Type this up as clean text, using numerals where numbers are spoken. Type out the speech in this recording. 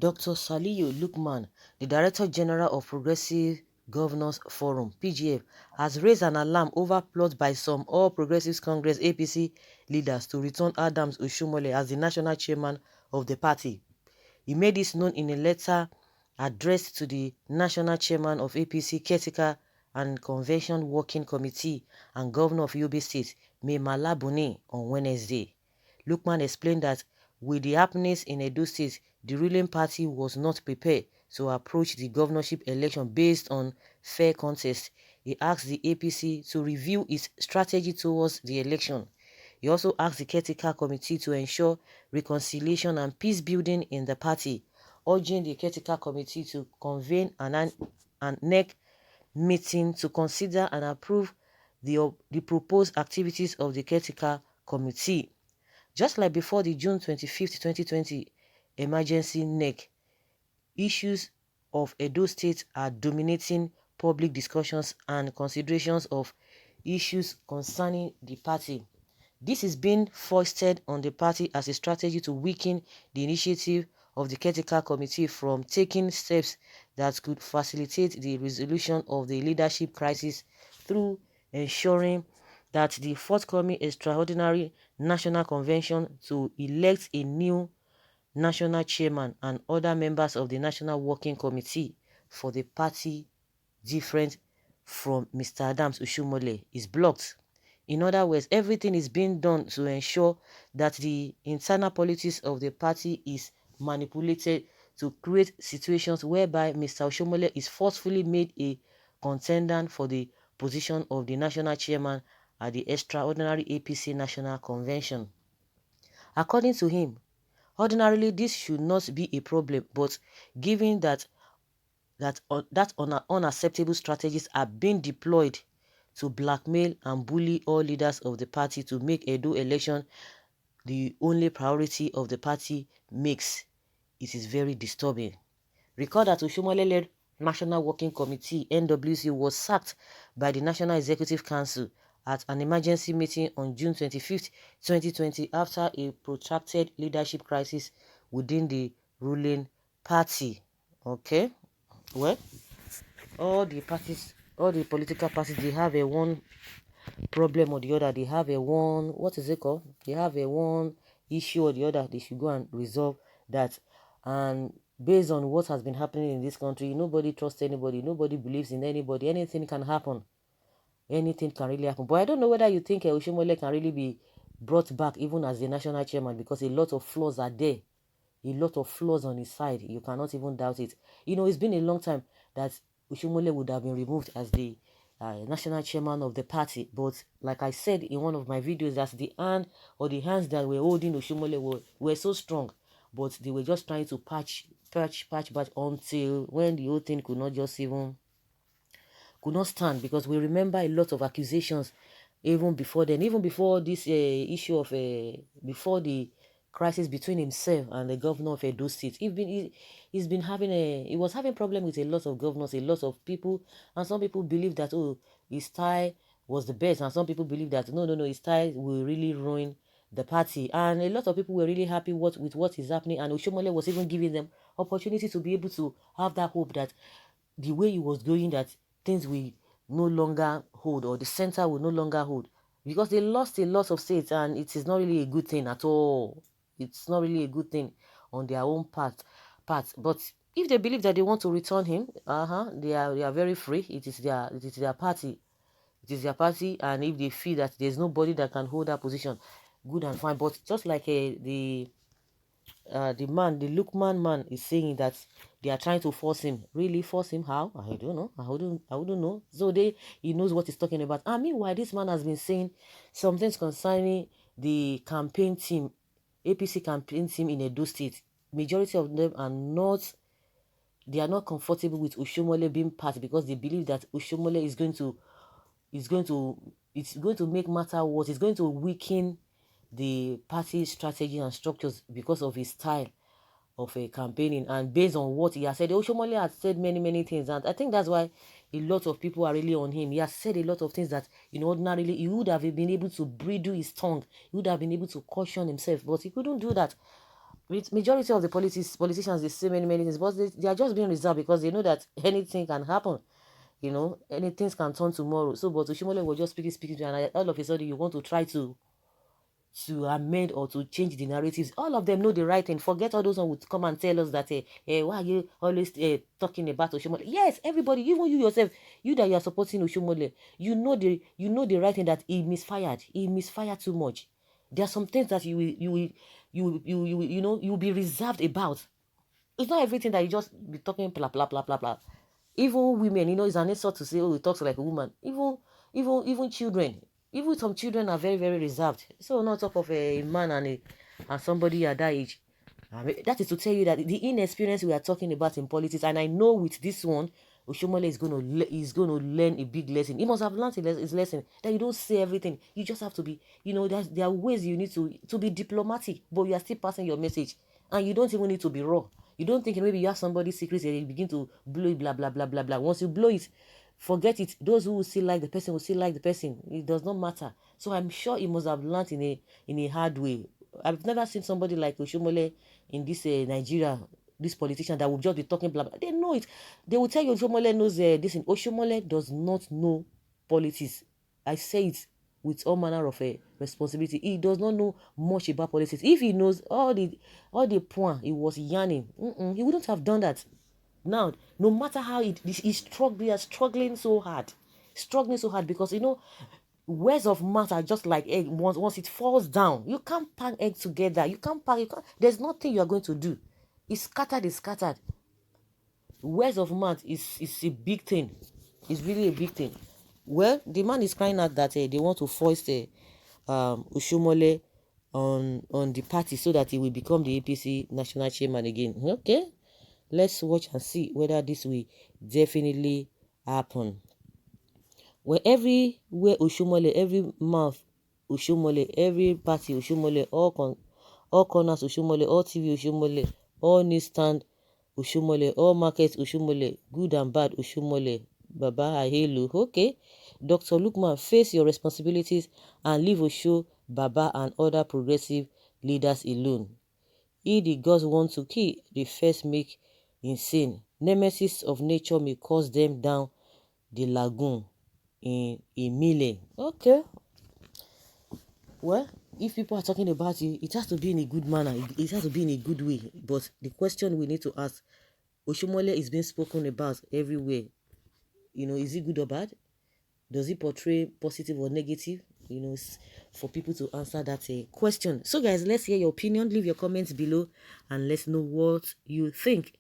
Dr. Saliu Lukman, the Director General of Progressive Governors Forum (PGF), has raised an alarm over plots by some All Progressives Congress (APC) leaders to return Adams Oshiomole as the national chairman of the party. He made this known in a letter addressed to the national chairman of APC Caretaker and Convention Working Committee and Governor of Yobe State, Mai Mala Buni, on Wednesday. Lukman explained that with the happenings in Edo State, the ruling party was not prepared to approach the governorship election based on fair contest. He asked the APC to review its strategy towards the election. He also asked the caretaker committee to ensure reconciliation and peace building in the party, urging the caretaker committee to convene an NEC meeting to consider and approve the proposed activities of the caretaker committee. Just like before the June 25, 2020 emergency NEC, issues of Edo State are dominating public discussions and considerations of issues concerning the party. This is being foisted on the party as a strategy to weaken the initiative of the caretaker committee from taking steps that could facilitate the resolution of the leadership crisis through ensuring that the forthcoming extraordinary national convention to elect a new national chairman and other members of the national working committee for the party different from Mr. Adams Oshiomole is blocked. In other words, everything is being done to ensure that the internal politics of the party is manipulated to create situations whereby Mr. Oshiomole is forcefully made a contender for the position of the national chairman at the extraordinary APC National Convention. According to him, ordinarily this should not be a problem, but given that unacceptable strategies are being deployed to blackmail and bully all leaders of the party to make Edo election the only priority of the party makes it is very disturbing. Recall that Oshiomole-led National Working Committee (NWC) was sacked by the National Executive Council at an emergency meeting on June 25, 2020 after a protracted leadership crisis within the ruling party. Okay, well, all the political parties, they have a one problem or the other. They have a one, what is it called? They have a one issue or the other. They should go and resolve that. And based on what has been happening in this country, nobody trusts anybody. Nobody believes in anybody. Anything can happen. Anything can really happen. But I don't know whether you think Oshiomole can really be brought back even as the national chairman, because a lot of flaws are there. A lot of flaws on his side. You cannot even doubt it. It's been a long time that Oshiomole would have been removed as the national chairman of the party. But like I said in one of my videos, that the hand or the hands that were holding Oshiomole were so strong. But they were just trying to patch until when the whole thing could not stand, because we remember a lot of accusations even before then, even before this issue of before the crisis between himself and the governor of Edo State. He was having problem with a lot of governors, a lot of people, and some people believe that his style was the best, and some people believe that no, his style will really ruin the party. And a lot of people were really happy with what is happening, and Oshiomole was even giving them opportunity to be able to have that hope that the way he was going, that things will no longer hold, or the center will no longer hold, because they lost a lot of states, and it is not really a good thing at all. It's not really a good thing on their own part. But if they believe that they want to return him, they are very free. It is their party. It is their party, and if they feel that there's nobody that can hold that position, good and fine. But just like the Lukman man is saying that they are trying to force him. Really force him? How? I don't know. I wouldn't know. So he knows what he's talking about. And meanwhile, this man has been saying some things concerning the campaign team, APC campaign team in Edo State. Majority of them are not comfortable with Oshiomole being part, because they believe that Oshiomole is going to make matter worse. It's going to weaken the party strategy and structures because of his style of campaigning, and based on what he has said. Oshiomole has said many things, and I think that's why a lot of people are really on him. He has said a lot of things that ordinarily he would have been able to bridle his tongue. He would have been able to caution himself, but he couldn't do that. with majority of the politicians, they say many things, but they are just being reserved because they know that anything can happen. Anything can turn tomorrow. So, but Oshiomole was just speaking, and all of a sudden you want to try to amend or to change the narratives. All of them know the right thing. Forget all those one would come and tell us that, why are you always talking about Oshiomole? Yes, everybody, even you yourself, you that you are supporting Oshiomole, you know the right thing, that he misfired. He misfired too much. There are some things that you will be reserved about. It's not everything that you just be talking blah blah blah blah blah. Even women, it's an insult to say, oh, he talks like a woman. Even children, even some children are very, very reserved. So not talk of a man and somebody at that age. I mean, that is to tell you that the inexperience we are talking about in politics, and I know with this one, Oshiomole is gonna learn a big lesson. He must have learned his lesson, that you don't say everything. You just have to be, there are ways you need to be diplomatic, but you are still passing your message, and you don't even need to be raw. You don't think maybe you have somebody's secrets and you begin to blow it, blah blah blah blah blah. Once you blow it, forget it. Those who will still like the person will still like the person. It does not matter. So I'm sure he must have learned in a hard way. I've never seen somebody like Oshiomole in this Nigeria, this politician that will just be talking blah blah. They know it. They will tell you Oshiomole knows this. Oshiomole does not know politics. I say it with all manner of responsibility. He does not know much about politics. If he knows all the point he was yarning, he wouldn't have done that. Now, no matter how he's struggling so hard, because words of mouth are just like egg. Once it falls down, you can't pack egg together. You can't. There's nothing you are going to do. It's scattered. It's scattered. Words of mouth is a big thing. It's really a big thing. Well, the man is crying out that they want to foist Oshiomole on the party so that he will become the APC national chairman again. Okay, let's watch and see whether this will definitely happen. Well, everywhere Oshiomole, every mouth Oshiomole, every party Oshiomole, all corners Oshiomole, all TV Oshiomole, all newsstand Oshiomole, all markets Oshiomole, good and bad Oshiomole. Baba Ahelu. Okay. Dr. Lukman, face your responsibilities and leave Osho, Baba and other progressive leaders alone. He the gods want to kill, the first make insane. Nemesis of nature may cause them down the lagoon in a million. Okay. Well, if people are talking about it has to be in a good manner. It has to be in a good way. But the question we need to ask, Oshiomole is being spoken about everywhere. Is it good or bad? Does it portray positive or negative? For people to answer that question. So guys, let's hear your opinion. Leave your comments below and let's know what you think.